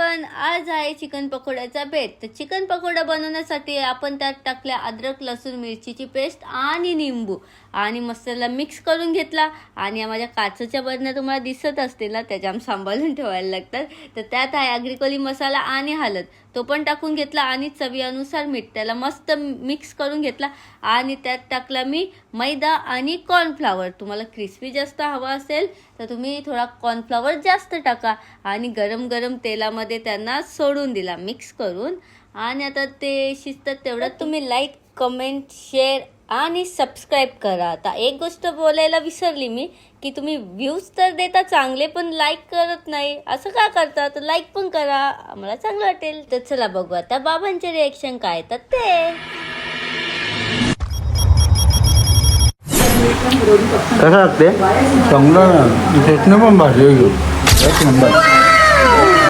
Everyone, आज आहे chicken पकोड्याचा बेत. तर चिकन पकोडा बनवण्यासाठी आपण त्यात टाकल्या अद्रक लसूण मिरचीची पेस्ट आणि निंबू आणि मसाला मिक्स करून घेतला. आणि माझ्या काचेच्या बरण्या तुम्हाला दिसत असतील ना, त्याच्याम सांभाळून ठेवायला लागतात. तर त्यात आहे अग्रिकोली मसाला आणि हळद, तो पण टाकून घेतला आणि चवीनुसार मीठ, त्याला मस्त मिक्स करून घेतला. आणि त्यात टाकला मी मैदा आणि कॉर्नफ्लॉवर. तुम्हाला क्रिस्पी जास्त हवा असेल तर तुम्ही थोडा कॉर्नफ्लॉवर जास्त टाका. आणि गरम गरम तेलामध्ये त्यांना सोडून दिला मिक्स करून. आणि आता ते शिजतात तेवढ्यात तुम्ही लाईक, कमेंट, शेअर आणि सबस्क्राईब करा. आता एक गोष्ट बोलायला विसरली मी, की तुम्ही व्ह्यूज तर देता चांगले पण लाईक करत नाही, असं का करता? तर लाईक पण करा, आम्हाला चांगलं वाटेल. तर चला बघू आता बाबांचे रिएक्शन काय येतात ते. कसं लागते? चांगलं ना, चटणी पण भाजी घेऊ एक नंबर.